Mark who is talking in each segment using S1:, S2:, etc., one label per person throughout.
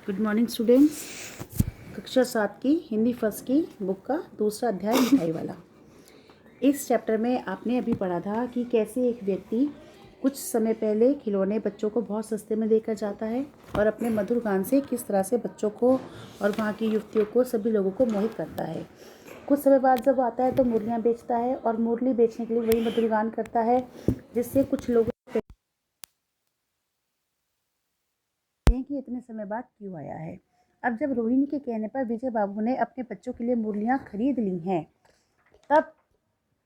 S1: Good morning students. कक्षा 7 की Hindi first की बुक का दूसरा अध्याय मिठाई वाला। इस चैप्टर में आपने अभी पढ़ा था कि कैसे एक व्यक्ति कुछ समय पहले खिलौने बच्चों को बहुत सस्ते में देकर जाता है और अपने मधुर गान से किस तरह से बच्चों को और वहाँ की युवतियों को सभी लोगों को मोहित करता है। कुछ समय बाद जब आता है तो मुरलियाँ बेचता है और मुरली बेचने के लिए वही मधुर गान करता है जिससे कुछ लोग कि इतने समय बाद क्यों आया है। अब जब रोहिणी के कहने पर विजय बाबू ने अपने बच्चों के लिए मुरलियाँ खरीद ली हैं, तब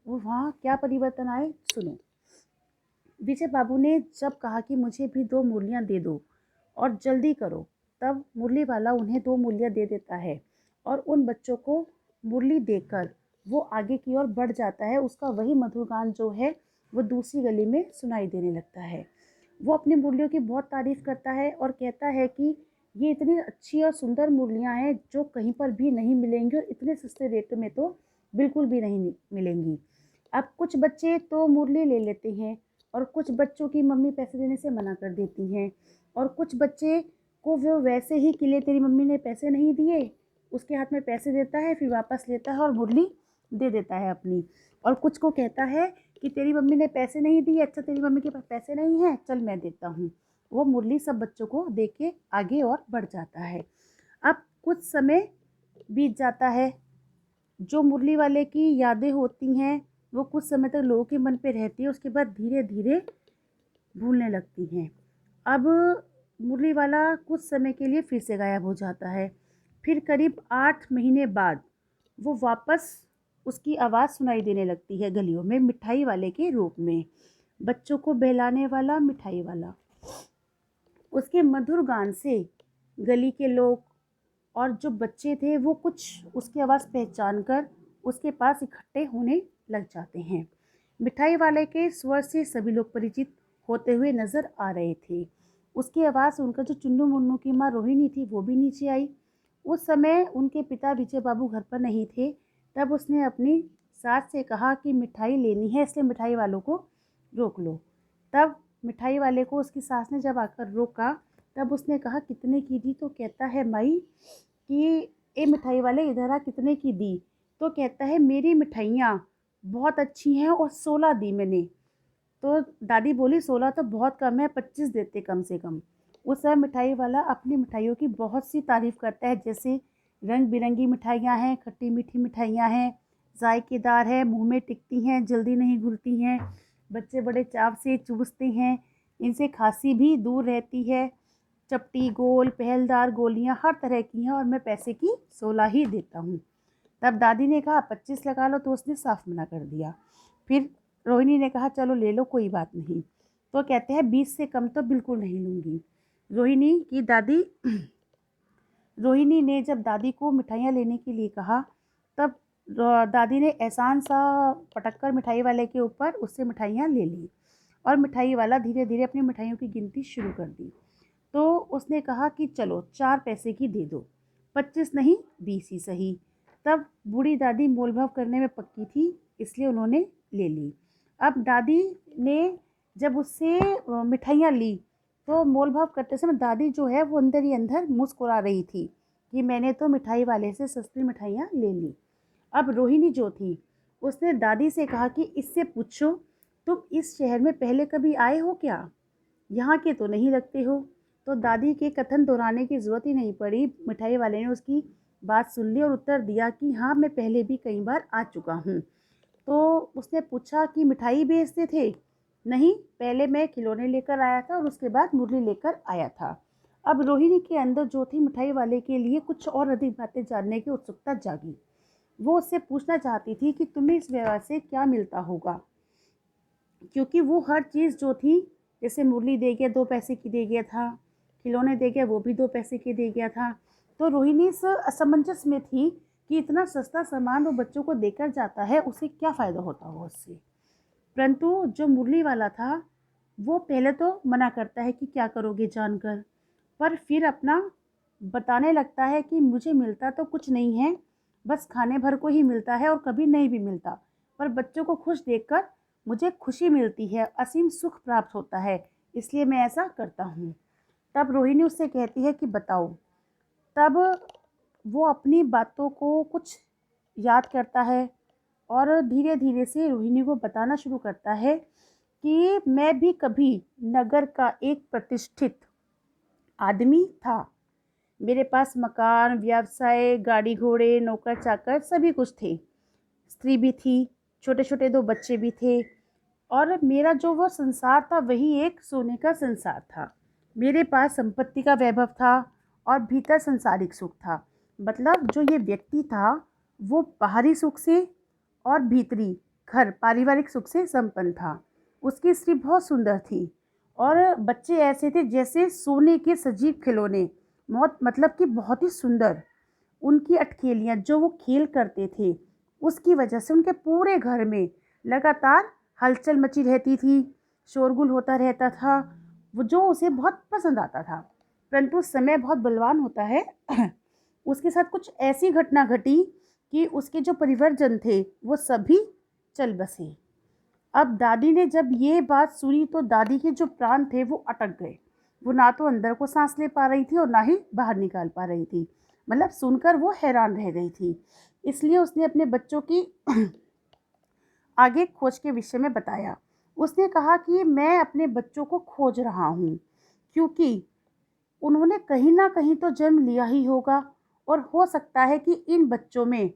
S1: वहाँ क्या परिवर्तन आए सुनो। विजय बाबू ने जब कहा कि मुझे भी 2 मुरलियाँ दे दो और जल्दी करो, तब मुरली वाला उन्हें 2 मुरलियाँ दे देता है और उन बच्चों को मुरली देकर वो आगे की ओर बढ़ जाता है। उसका वही मधुर गान जो है वो दूसरी गली में सुनाई देने लगता है। वो अपनी मुरलियों की बहुत तारीफ़ करता है और कहता है कि ये इतनी अच्छी और सुंदर मुरलियाँ हैं जो कहीं पर भी नहीं मिलेंगी और इतने सस्ते रेट में तो बिल्कुल भी नहीं मिलेंगी। अब कुछ बच्चे तो मुरली ले लेते हैं और कुछ बच्चों की मम्मी पैसे देने से मना कर देती हैं और कुछ बच्चे को वो वैसे ही कि ले तेरी मम्मी ने पैसे नहीं दिए, उसके हाथ में पैसे देता है, फिर वापस लेता है और मुरली दे देता है अपनी। और कुछ को कहता है कि तेरी मम्मी ने पैसे नहीं दिए, अच्छा तेरी मम्मी के पास पैसे नहीं हैं, चल मैं देता हूँ। वो मुरली सब बच्चों को दे के आगे और बढ़ जाता है। अब कुछ समय बीत जाता है। जो मुरली वाले की यादें होती हैं वो कुछ समय तक लोगों के मन पे रहती है, उसके बाद धीरे धीरे भूलने लगती हैं। अब मुरली वाला कुछ समय के लिए फिर से गायब हो जाता है। फिर करीब 8 महीने बाद वो वापस उसकी आवाज़ सुनाई देने लगती है गलियों में मिठाई वाले के रूप में। बच्चों को बहलाने वाला मिठाई वाला। उसके मधुर गान से गली के लोग और जो बच्चे थे वो कुछ उसकी आवाज़ पहचान कर उसके पास इकट्ठे होने लग जाते हैं। मिठाई वाले के स्वर से सभी लोग परिचित होते हुए नज़र आ रहे थे। उसकी आवाज़ सुनकर जो चुन्नू मुन्नू की माँ रोहिणी थी वो भी नीचे आई। उस समय उनके पिता विजय बाबू घर पर नहीं थे। तब उसने अपनी सास से कहा कि मिठाई लेनी है, इसलिए मिठाई वालों को रोक लो। तब मिठाई वाले को उसकी सास ने जब आकर रोका, तब उसने कहा कितने की दी? तो कहता है माई कि ए मिठाई वाले इधर आ, कितने की दी? तो कहता है मेरी मिठाइयाँ बहुत अच्छी हैं और 16 दी मैंने। तो दादी बोली 16 तो बहुत कम है, 25 देते कम से कम। उस समय मिठाई वाला अपनी मिठाइयों की बहुत सी तारीफ़ करता है, जैसे रंग बिरंगी मिठाइयाँ हैं, खट्टी मीठी मिठाइयाँ हैं, जायकेदार है, मुंह में टिकती हैं, जल्दी नहीं घुलती हैं, बच्चे बड़े चाव से चूसते हैं, इनसे खांसी भी दूर रहती है, चपटी गोल पहलदार गोलियाँ हर तरह की हैं और मैं पैसे की 16 ही देता हूँ। तब दादी ने कहा 25 लगा लो, तो उसने साफ मना कर दिया। फिर रोहिणी ने कहा चलो ले लो, कोई बात नहीं। तो कहते हैं 20 से कम तो बिल्कुल नहीं लूँगी। रोहिणी की दादी रोहिणी ने जब दादी को मिठाइयाँ लेने के लिए कहा, तब दादी ने एहसान सा पटक कर मिठाई वाले के ऊपर उससे मिठाइयाँ ले ली और मिठाई वाला धीरे धीरे अपनी मिठाइयों की गिनती शुरू कर दी। तो उसने कहा कि चलो 4 पैसे की दे दो, 25 नहीं 20 ही सही। तब बूढ़ी दादी मोल भाव करने में पक्की थी, इसलिए उन्होंने ले ली। अब दादी ने जब उससे मिठाइयाँ ली तो मोल भाव करते समय दादी जो है वो अंदर ही अंदर मुस्कुरा रही थी कि मैंने तो मिठाई वाले से सस्ती मिठाइयाँ ले ली। अब रोहिणी जो थी उसने दादी से कहा कि इससे पूछो तुम इस शहर में पहले कभी आए हो क्या? यहाँ के तो नहीं लगते हो। तो दादी के कथन दोहराने की ज़रूरत ही नहीं पड़ी। मिठाई वाले ने उसकी बात सुन ली और उत्तर दिया कि हाँ मैं पहले भी कई बार आ चुका हूँ। तो उसने पूछा कि मिठाई बेचते थे? नहीं, पहले मैं खिलौने लेकर आया था और उसके बाद मुरली लेकर आया था। अब रोहिणी के अंदर जो थी मिठाई वाले के लिए कुछ और अधिक बातें जानने की उत्सुकता जागी। वो उससे पूछना चाहती थी कि तुम्हें इस व्यवहार से क्या मिलता होगा, क्योंकि वो हर चीज़ जो थी, जैसे मुरली दे गया 2 पैसे की दे गया था, खिलौने दे गया वो भी 2 पैसे की दे गया था। तो रोहिणी इस असमंजस में थी कि इतना सस्ता सामान वो बच्चों को देकर जाता है, उसे क्या फ़ायदा होता होगा उससे। परंतु जो मुरली वाला था वो पहले तो मना करता है कि क्या करोगे जानकर, पर फिर अपना बताने लगता है कि मुझे मिलता तो कुछ नहीं है, बस खाने भर को ही मिलता है और कभी नहीं भी मिलता, पर बच्चों को खुश देखकर मुझे खुशी मिलती है, असीम सुख प्राप्त होता है, इसलिए मैं ऐसा करता हूँ। तब रोहिणी उससे कहती है कि बताओ तब वो अपनी बातों को कुछ याद करता है और धीरे धीरे से रोहिणी को बताना शुरू करता है कि मैं भी कभी नगर का एक प्रतिष्ठित आदमी था। मेरे पास मकान, व्यवसाय, गाड़ी घोड़े, नौकर चाकर सभी कुछ थे। स्त्री भी थी, छोटे छोटे 2 बच्चे भी थे और मेरा जो वो संसार था वही एक सोने का संसार था। मेरे पास संपत्ति का वैभव था और भीतर संसारिक सुख था। मतलब जो ये व्यक्ति था वो बाहरी सुख से और भीतरी घर पारिवारिक सुख से संपन्न था। उसकी स्त्री बहुत सुंदर थी और बच्चे ऐसे थे जैसे सोने के सजीव खिलौने, बहुत मतलब कि बहुत ही सुंदर। उनकी अटखेलियाँ जो वो खेल करते थे उसकी वजह से उनके पूरे घर में लगातार हलचल मची रहती थी, शोरगुल होता रहता था, वो जो उसे बहुत पसंद आता था। परंतु समय बहुत बलवान होता है उसके साथ कुछ ऐसी घटना घटी कि उसके जो परिवारजन थे वो सभी चल बसे। अब दादी ने जब ये बात सुनी तो दादी के जो प्राण थे वो अटक गए। वो ना तो अंदर को सांस ले पा रही थी और ना ही बाहर निकाल पा रही थी। मतलब सुनकर वो हैरान रह गई थी। इसलिए उसने अपने बच्चों की आगे खोज के विषय में बताया। उसने कहा कि मैं अपने बच्चों को खोज रहा हूँ क्योंकि उन्होंने कहीं ना कहीं तो जन्म लिया ही होगा और हो सकता है कि इन बच्चों में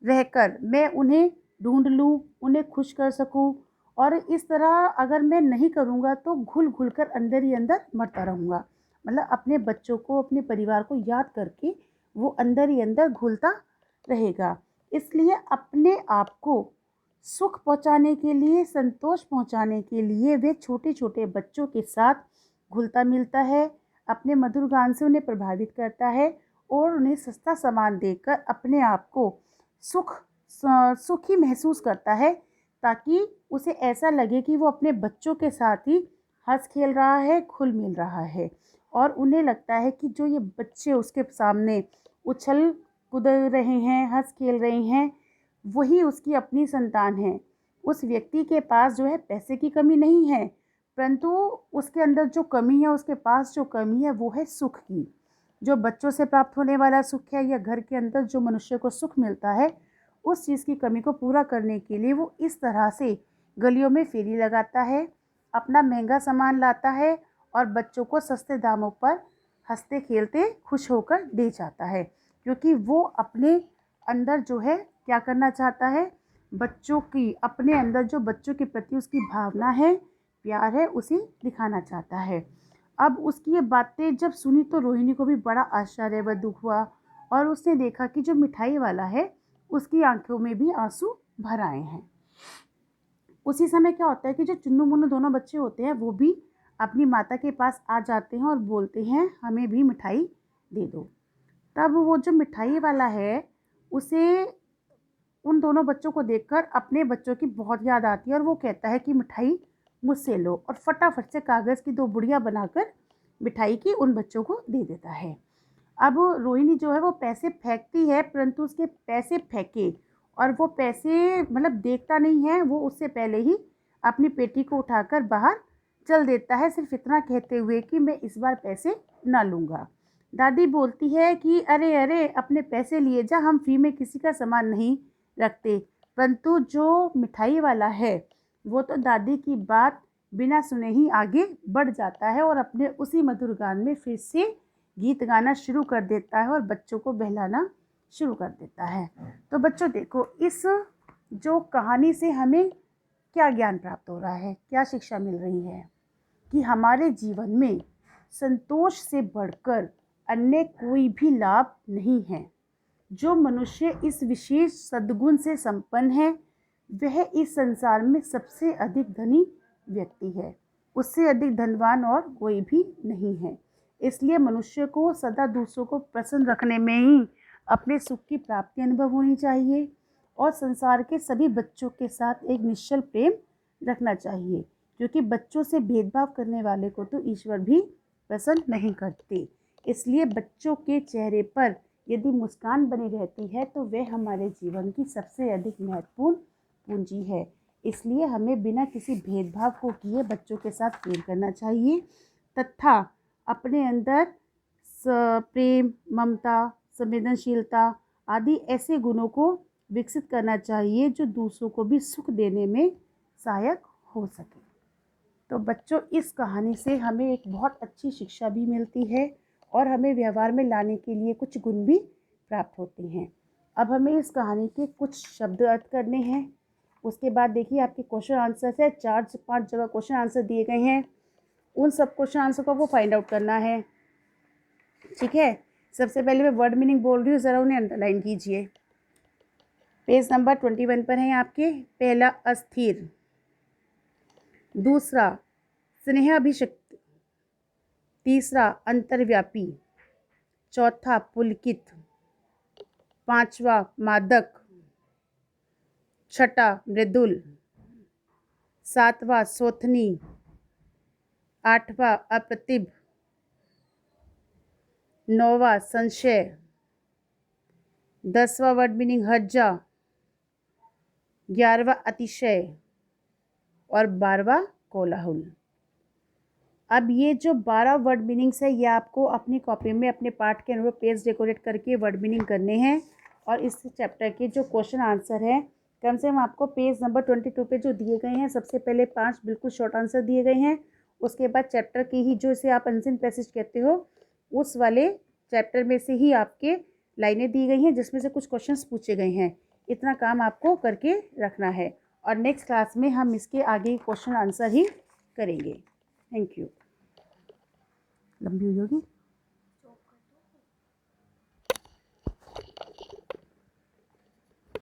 S1: रहकर मैं उन्हें ढूंढ लूँ, उन्हें खुश कर सकूँ। और इस तरह अगर मैं नहीं करूँगा तो घुल घुल कर अंदर ही अंदर मरता रहूँगा। मतलब अपने बच्चों को, अपने परिवार को याद करके वो अंदर ही अंदर घुलता रहेगा। इसलिए अपने आप को सुख पहुंचाने के लिए, संतोष पहुंचाने के लिए वे छोटे छोटे बच्चों के साथ घुलता मिलता है, अपने मधुर गान से उन्हें प्रभावित करता है और उन्हें सस्ता सामान देकर अपने आप को सुखी महसूस करता है, ताकि उसे ऐसा लगे कि वो अपने बच्चों के साथ ही हंस खेल रहा है, घुल मिल रहा है। और उन्हें लगता है कि जो ये बच्चे उसके सामने उछल कूद रहे हैं, हंस खेल रहे हैं, वही उसकी अपनी संतान है। उस व्यक्ति के पास जो है पैसे की कमी नहीं है, परंतु उसके अंदर जो कमी है, उसके पास जो कमी है वो है सुख की। जो बच्चों से प्राप्त होने वाला सुख है या घर के अंदर जो मनुष्य को सुख मिलता है, उस चीज़ की कमी को पूरा करने के लिए वो इस तरह से गलियों में फेरी लगाता है, अपना महंगा सामान लाता है और बच्चों को सस्ते दामों पर हंसते खेलते खुश होकर दे जाता है। क्योंकि वो अपने अंदर जो है क्या करना चाहता है, बच्चों की अपने अंदर जो बच्चों के प्रति उसकी भावना है, प्यार है, उसे दिखाना चाहता है। अब उसकी ये बातें जब सुनी तो रोहिणी को भी बड़ा आश्चर्य व दुख हुआ और उसने देखा कि जो मिठाई वाला है उसकी आंखों में भी आंसू भर आए हैं। उसी समय क्या होता है कि जो चुन्नू मुन्नू दोनों बच्चे होते हैं वो भी अपनी माता के पास आ जाते हैं और बोलते हैं हमें भी मिठाई दे दो। तब वो जो मिठाई वाला है उसे उन दोनों बच्चों को देखकर अपने बच्चों की बहुत याद आती है और वो कहता है कि मिठाई मुझसे लो, और फटाफट से कागज़ की 2 गुड़ियाँ बनाकर मिठाई की उन बच्चों को दे देता है। अब रोहिणी जो है वो पैसे फेंकती है, परंतु उसके पैसे फेंके और वो पैसे मतलब देखता नहीं है, वो उससे पहले ही अपनी पेटी को उठाकर बाहर चल देता है, सिर्फ इतना कहते हुए कि मैं इस बार पैसे ना लूँगा। दादी बोलती है कि अरे अरे अपने पैसे लिए जा, हम फ्री में किसी का सामान नहीं रखते। परंतु जो मिठाई वाला है वो तो दादी की बात बिना सुने ही आगे बढ़ जाता है और अपने उसी मधुर गान में फिर से गीत गाना शुरू कर देता है और बच्चों को बहलाना शुरू कर देता है। तो बच्चों देखो, इस जो कहानी से हमें क्या ज्ञान प्राप्त हो रहा है, क्या शिक्षा मिल रही है कि हमारे जीवन में संतोष से बढ़कर अन्य कोई भी लाभ नहीं है। जो मनुष्य इस विशेष सद्गुण से संपन्न है वह इस संसार में सबसे अधिक धनी व्यक्ति है। उससे अधिक धनवान और कोई भी नहीं है। इसलिए मनुष्य को सदा दूसरों को प्रसन्न रखने में ही अपने सुख की प्राप्ति अनुभव होनी चाहिए और संसार के सभी बच्चों के साथ एक निश्चल प्रेम रखना चाहिए, क्योंकि बच्चों से भेदभाव करने वाले को तो ईश्वर भी पसंद नहीं करते। इसलिए बच्चों के चेहरे पर यदि मुस्कान बनी रहती है तो वह हमारे जीवन की सबसे अधिक महत्वपूर्ण पूंजी है। इसलिए हमें बिना किसी भेदभाव को किए बच्चों के साथ प्रेम करना चाहिए तथा अपने अंदर प्रेम, ममता, संवेदनशीलता आदि ऐसे गुणों को विकसित करना चाहिए जो दूसरों को भी सुख देने में सहायक हो सके। तो बच्चों, इस कहानी से हमें एक बहुत अच्छी शिक्षा भी मिलती है और हमें व्यवहार में लाने के लिए कुछ गुण भी प्राप्त होते हैं। अब हमें इस कहानी के कुछ शब्द अर्थ करने हैं। उसके बाद देखिए आपके क्वेश्चन आंसर है, 4 से 5 जगह क्वेश्चन आंसर दिए गए हैं। उन सब क्वेश्चन आंसर को आपको फाइंड आउट करना है। ठीक है, सबसे पहले मैं वर्ड मीनिंग बोल रही हूँ, ज़रा उन्हें अंडरलाइन कीजिए। पेज नंबर 21 पर हैं आपके। पहला अस्थिर, दूसरा स्नेहाभिषिक्त, तीसरा अंतर्व्यापी, चौथा पुलकित, पांचवा मादक, छठा मृदुल, सातवां सोथनी, आठवां अप्रतिभ, नौवां संशय, 10वां वर्ड मीनिंग हर्जा, 11वां अतिशय और 12वां कोलाहल। अब ये जो 12 वर्ड मीनिंग्स है ये आपको अपनी कॉपी में अपने पाठ के अनुरूप पेज डेकोरेट करके वर्ड मीनिंग करने हैं। और इस चैप्टर के जो क्वेश्चन आंसर है कम से कम आपको पेज नंबर 22 पे जो दिए गए हैं, सबसे पहले 5 बिल्कुल शॉर्ट आंसर दिए गए हैं। उसके बाद चैप्टर की ही जो इसे आप अनसीन पैसेज कहते हो उस वाले चैप्टर में से ही आपके लाइनें दी गई हैं जिसमें से कुछ क्वेश्चंस पूछे गए हैं। इतना काम आपको करके रखना है और नेक्स्ट क्लास में हम इसके आगे क्वेश्चन आंसर ही करेंगे। Thank you. लंबी हुई होगी।